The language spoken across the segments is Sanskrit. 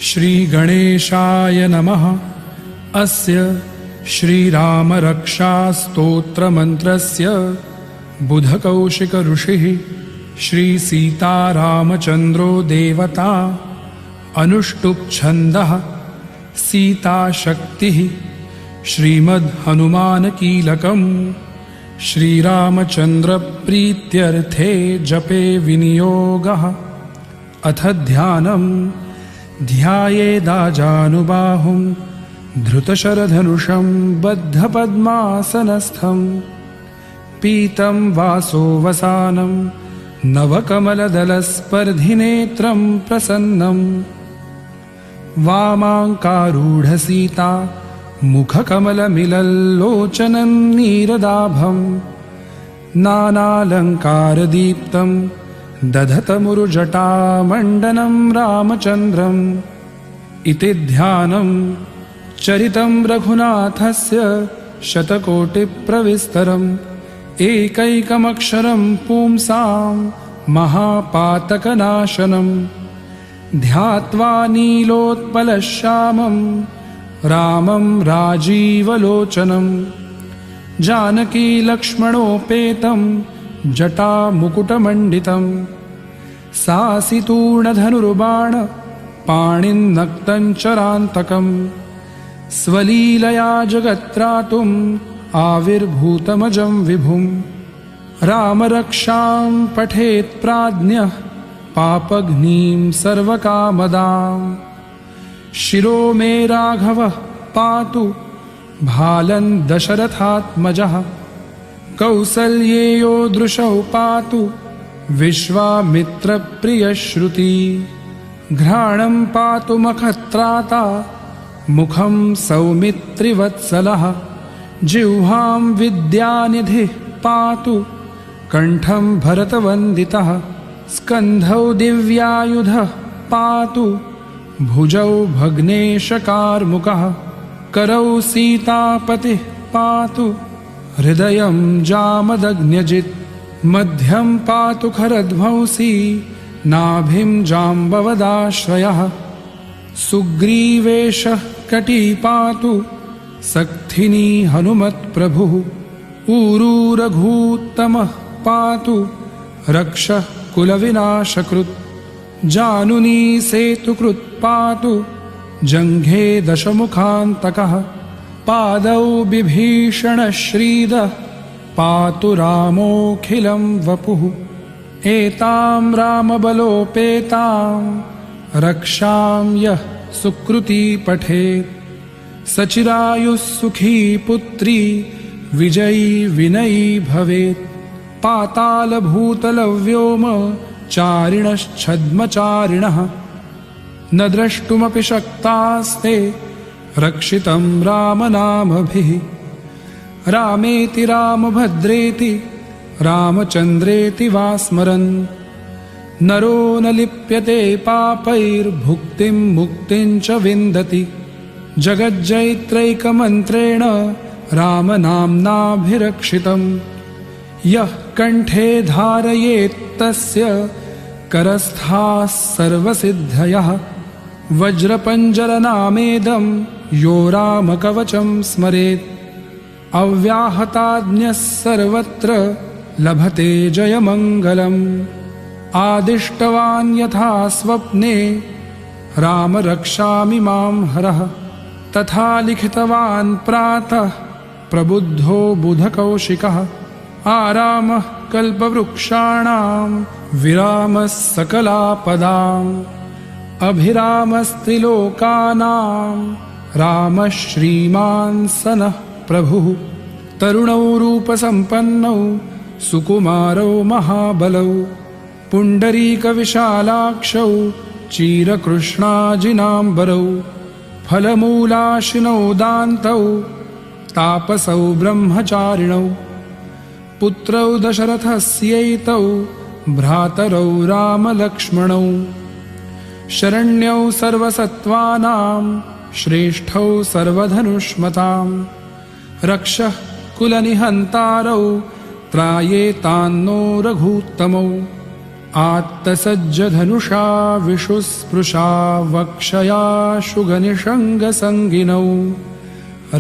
श्रीगणेशाय नमः। अस्य श्रीरामरक्षास्तोत्रमन्त्रस्य बुधकौशिकऋषिः श्रीसीतारामचन्द्रो देवता, अनुष्टुप्छन्दः सीताशक्तिः, श्रीमद्हनुमानकीलकम्। श्रीरामचन्द्रप्रीत्यर्थे जपे विनियोगः। अथ ध्यानम्। ध्यायेदाजानुबाहुं धृतशरधनुषं बद्धपद्मासनस्थं, पीतं वासोवसानं नवकमलदलस्पर्धिनेत्रं प्रसन्नं, वामाङ्कारूढसीता मुखकमलमिलल्लोचनं नीरदाभं, नानालङ्कारदीप्तं दधतमुरुजटामण्डनं रामचन्द्रम्। इति ध्यानं। चरितं रघुनाथस्य शतकोटिप्रविस्तरम्, एकैकमक्षरं पुंसां महापातकनाशनं, ध्यात्वा नीलोत्पलश्यामं रामं राजीवलोचनं, जानकीलक्ष्मणोपेतं जटामुकुटमण्डितं, सासितूर्णधनुर्बाण पाणिन्नक्तञ्चरान्तकं, स्वलीलया जगत्त्रातुम् आविर्भूतमजं विभुं, रामरक्षां पठेत् प्राज्ञः पापघ्नीं सर्वकामदां, शिरो मे राघवः पातु भालं दशरथात्मजः, कौसल्येयो दृशौ पातु विश्वामित्रप्रियश्रुती, घ्राणं पातु मखत्राता मुखं सौमित्रिवत्सलः, जिह्वां विद्यानिधिः पातु कण्ठं भरतवन्दितः, स्कन्धौ दिव्यायुधः पातु भुजौ भग्नेशकार्मुकः, करौ सीतापतिः पातु हृदयं जामदग्न्यजित्, मध्यं पातु खरध्वंसी नाभिं जाम्बवदाश्रयः, सुग्रीवेशः कटी पातु सक्थिनी हनुमत्प्रभुः, ऊरू रघूत्तमः पातु रक्षः कुलविनाशकृत्, जानुनी सेतुकृत् पातु जङ्घे दशमुखान्तकः, पादौ बिभीषणश्रीदः पातु रामोऽखिलं वपुः, एतां रामबलोपेतां रक्षां यः सुकृती पठेत्, सचिरायुः सुखी पुत्री विजयी विनयी भवेत्, पातालभूतलव्योम चारिणश्छद्मचारिणः, न द्रष्टुमपि शक्तास्ते रक्षितं रामनामभिः, रामेति रामभद्रेति रामचन्द्रेति वा स्मरन्, नरो न लिप्यते पापैर्भुक्तिं मुक्तिं च विन्दति, जगज्जैत्रैकमन्त्रेण रामनाम्नाभिरक्षितं, यः कण्ठे धारयेत्तस्य करस्थाः सर्वसिद्धयः, वज्रपञ्जरनामेदं यो रामकवचं स्मरेत्, अव्याहताज्ञः सर्वत्र लभते जयमङ्गलम्, आदिष्टवान् यथा स्वप्ने राम रक्षामि मां हरः, तथा लिखितवान् प्रातः प्रबुद्धो बुधकौशिकः, आरामः कल्पवृक्षाणां विरामः सकलापदाम्, अभिरामस्त्रिलोकानां रामः श्रीमान् सनः प्रभुः, तरुणौ रूपसम्पन्नौ सुकुमारौ महाबलौ, पुण्डरीकविशालाक्षौ चीरकृष्णाजिनाम्बरौ, फलमूलाशिनौ दान्तौ तापसौ ब्रह्मचारिणौ, पुत्रौ दशरथस्यैतौ भ्रातरौ रामलक्ष्मणौ, शरण्यौ सर्वसत्त्वानां श्रेष्ठौ सर्वधनुष्मतां, रक्षः कुलनिहन्तारौ त्रायेतान्नो रघूत्तमौ, आत्तसज्जधनुषा विशुस्पृशा वक्षया शुगनिषङ्गसङ्गिनौ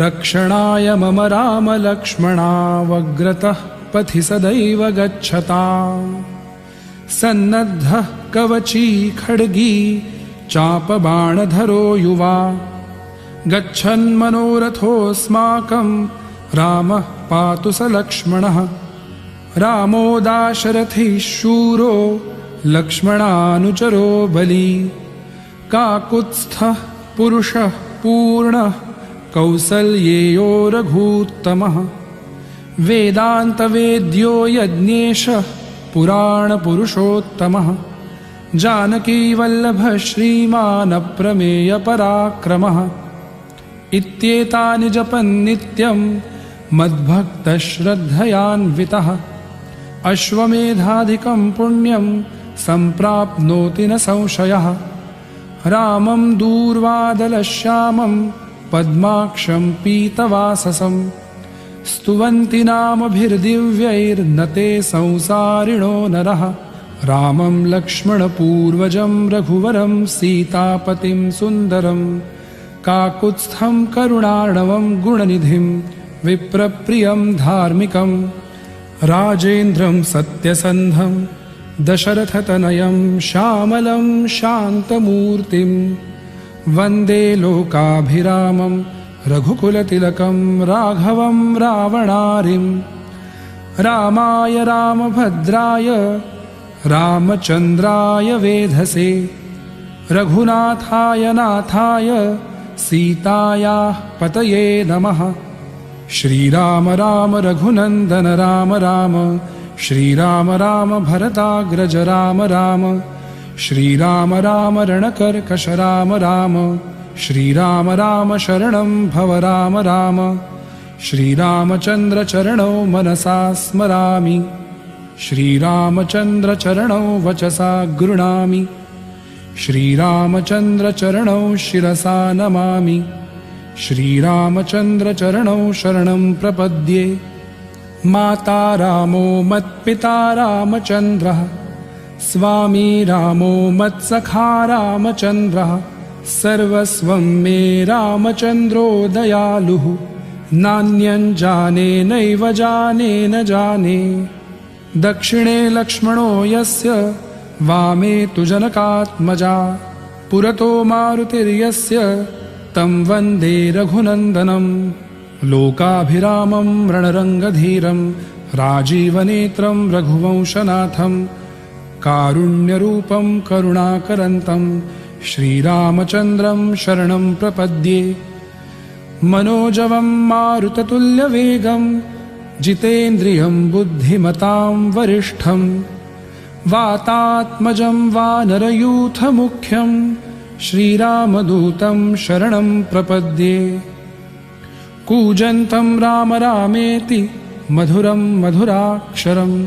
रक्षणाय मम रामलक्ष्मणावग्रतः पथि सदैव गच्छता सन्नद्धः कवची खड्गी चापबाणधरो युवा गच्छन्मनोरथोऽस्माकं रामः पातु स लक्ष्मणः रामो दाशरथिः शूरो लक्ष्मणानुचरो बली काकुत्स्थः पुरुषः पूर्णः कौसल्येयो रघूत्तमः वेदान्तवेद्यो यज्ञेशः पुराणपुरुषोत्तमः जानकीवल्लभः श्रीमानप्रमेयपराक्रमः इत्येतानि जपन्नित्यं मद्भक्तश्रद्धयान्वितः अश्वमेधाधिकं पुण्यं सम्प्राप्नोति न संशयः रामं दूर्वादलश्यामं पद्माक्षं पीतवाससं स्तुवन्ति नामभिर्दिव्यैर्न ते संसारिणो नरः रामं लक्ष्मणपूर्वजं रघुवरं सीतापतिं सुन्दरं काकुत्स्थं करुणार्णवं गुणनिधिं विप्रप्रियं धार्मिकं राजेन्द्रं सत्यसन्धं दशरथतनयं श्यामलं शान्तमूर्तिं वन्दे लोकाभिरामं रघुकुलतिलकं राघवं रावणारिं रामाय रामभद्राय रामचन्द्राय वेधसे रघुनाथाय नाथाय सीतायाः पतये नमः श्रीराम राम रघुनन्दन राम राम श्रीराम राम भरताग्रज राम राम श्रीराम राम रणकर्कश राम राम श्रीराम राम शरणं भव राम राम श्रीरामचन्द्रचरणौ मनसा स्मरामि श्रीरामचन्द्रचरणौ वचसा गृह्णामि श्रीरामचन्द्रचरणौ शिरसा नमामि श्रीरामचन्द्रचरणौ शरणं प्रपद्ये माता रामो मत्पिता रामचन्द्रः स्वामी रामो मत्सखा रामचन्द्रः सर्वस्वं मे रामचन्द्रो दयालुः नान्यं जाने नैव जाने न जाने दक्षिणे लक्ष्मणो यस्य वामे तु जनकात्मजा पुरतो मारुतिर्यस्य तं वन्दे रघुनन्दनं लोकाभिरामं रणरङ्गधीरं राजीवनेत्रं रघुवंशनाथं कारुण्यरूपं करुणाकरन्तं श्रीरामचन्द्रं शरणं प्रपद्ये मनोजवं मारुततुल्यवेगं जितेन्द्रियं बुद्धिमतां वरिष्ठं वातात्मजं वानरयूथमुख्यं श्रीरामदूतं शरणं प्रपद्ये कूजन्तं राम रामेति मधुरं मधुराक्षरम्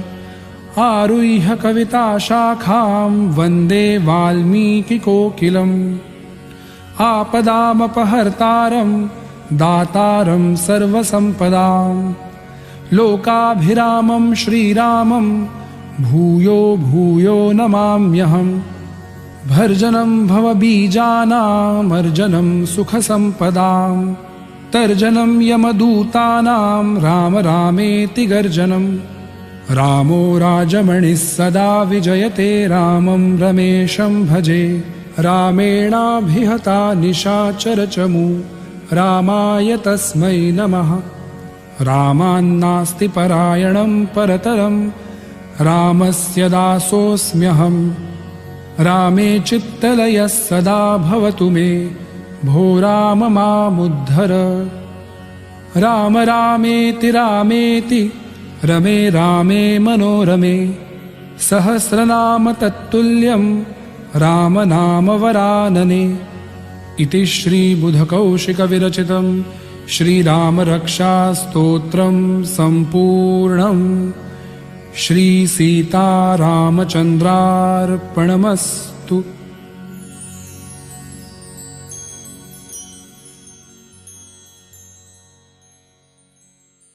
आरुह्य कविताशाखां वन्दे वाल्मीकिकोकिलम् आपदामपहर्तारं दातारं सर्वसम्पदां लोकाभिरामं श्रीरामं भूयो भूयो नमाम्यहम् भर्जनं भवबीजानामर्जनं सुखसम्पदां तर्जनं यमदूतानां राम रामेति गर्जनं रामो राजमणिः सदा विजयते रामं रमेशं भजे रामेणाभिहता निशाचरचमू रामाय तस्मै नमः रामान्नास्ति परायणं परतरं रामस्य दासोऽस्म्यहम् रामे चित्तलयः सदा भवतु मे भो राम मामुद्धर राम रामेति रामेति रमे रामे मनोरमे सहस्रनाम तत्तुल्यं रामनामवरानने इति श्रीबुधकौशिकविरचितं श्रीरामरक्षास्तोत्रं सम्पूर्णम् श्रीसीतारामचन्द्रार्पणमस्तु।